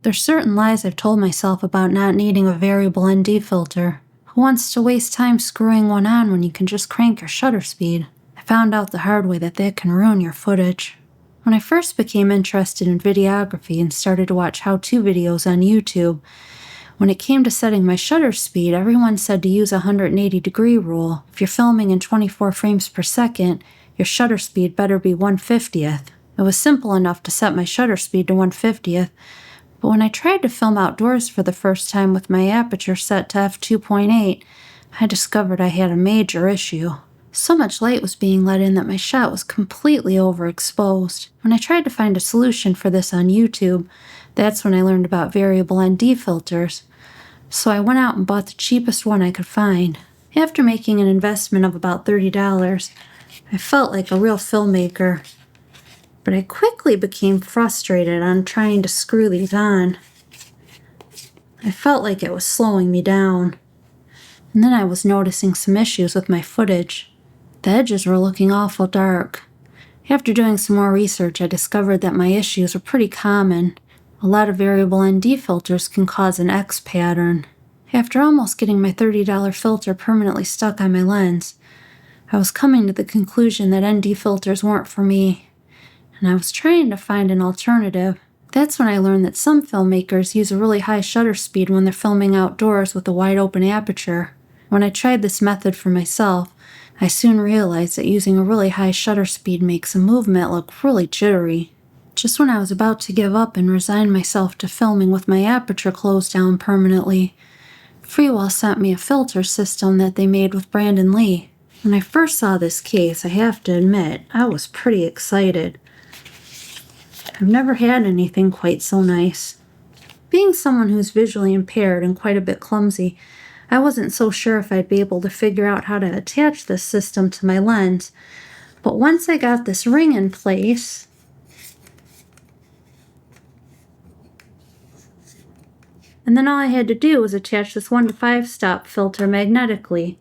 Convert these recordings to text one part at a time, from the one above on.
There's certain lies I've told myself about not needing a variable ND filter. Who wants to waste time screwing one on when you can just crank your shutter speed? I found out the hard way that can ruin your footage. When I first became interested in videography and started to watch how-to videos on YouTube, when it came to setting my shutter speed, everyone said to use a 180-degree rule. If you're filming in 24 frames per second, your shutter speed better be 1/50th. It was simple enough to set my shutter speed to 1/50th, but when I tried to film outdoors for the first time with my aperture set to f2.8, I discovered I had a major issue. So much light was being let in that my shot was completely overexposed. When I tried to find a solution for this on YouTube, that's when I learned about variable ND filters. So I went out and bought the cheapest one I could find. After making an investment of about $30, I felt like a real filmmaker. But I quickly became frustrated on trying to screw these on. I felt like it was slowing me down. And then I was noticing some issues with my footage. The edges were looking awful dark. After doing some more research, I discovered that my issues were pretty common. A lot of variable ND filters can cause an X pattern. After almost getting my $30 filter permanently stuck on my lens, I was coming to the conclusion that ND filters weren't for me, and I was trying to find an alternative. That's when I learned that some filmmakers use a really high shutter speed when they're filming outdoors with a wide open aperture. When I tried this method for myself, I soon realized that using a really high shutter speed makes a movement look really jittery. Just when I was about to give up and resign myself to filming with my aperture closed down permanently, Freewell sent me a filter system that they made with Brandon Lee. When I first saw this case, I have to admit, I was pretty excited. I've never had anything quite so nice. Being someone who's visually impaired and quite a bit clumsy, I wasn't so sure if I'd be able to figure out how to attach this system to my lens. But once I got this ring in place, and then all I had to do was attach this 1 to 5 stop filter magnetically.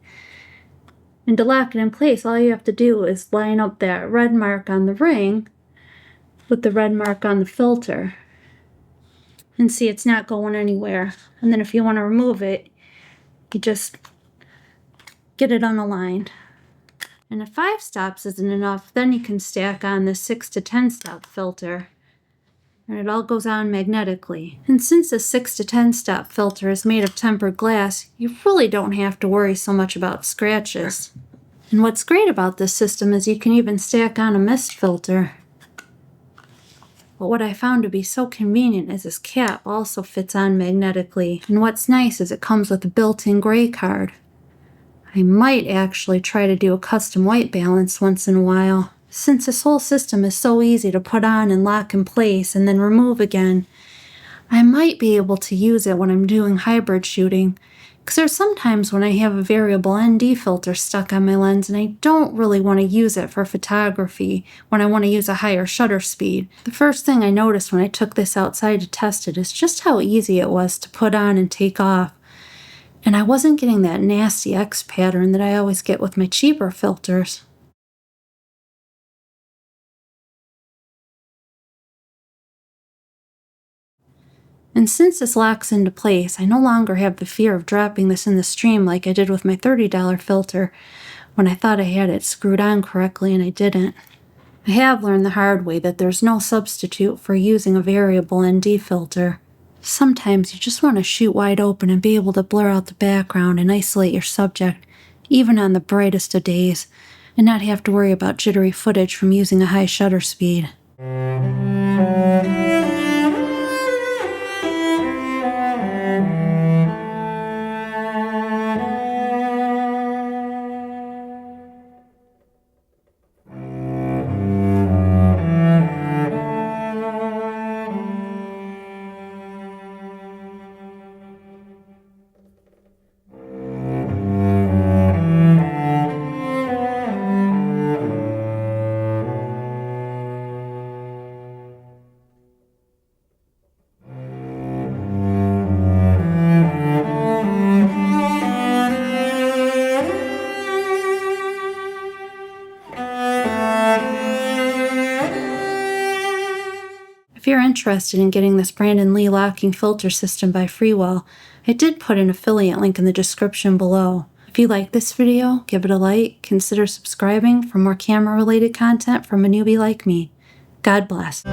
And to lock it in place, all you have to do is line up that red mark on the ring with the red mark on the filter. And see, it's not going anywhere. And then if you want to remove it, you just get it unaligned. And if 5 stops isn't enough, then you can stack on the 6 to 10 stop filter. And it all goes on magnetically. And since the 6 to 10 stop filter is made of tempered glass, you really don't have to worry so much about scratches. And what's great about this system is you can even stack on a mist filter. But what I found to be so convenient is this cap also fits on magnetically. And what's nice is it comes with a built-in gray card. I might actually try to do a custom white balance once in a while. Since this whole system is so easy to put on and lock in place and then remove again, I might be able to use it when I'm doing hybrid shooting, because there's sometimes when I have a variable ND filter stuck on my lens and I don't really want to use it for photography when I want to use a higher shutter speed. The first thing I noticed when I took this outside to test it is just how easy it was to put on and take off. And I wasn't getting that nasty X pattern that I always get with my cheaper filters. And since this locks into place, I no longer have the fear of dropping this in the stream like I did with my $30 filter when I thought I had it screwed on correctly and I didn't. I have learned the hard way that there's no substitute for using a variable ND filter. Sometimes you just want to shoot wide open and be able to blur out the background and isolate your subject, even on the brightest of days, and not have to worry about jittery footage from using a high shutter speed. interested in getting this Brandon Lee locking filter system by Freewell, I did put an affiliate link in the description below. If you like this video, give it a like, consider subscribing for more camera-related content from a newbie like me. God bless.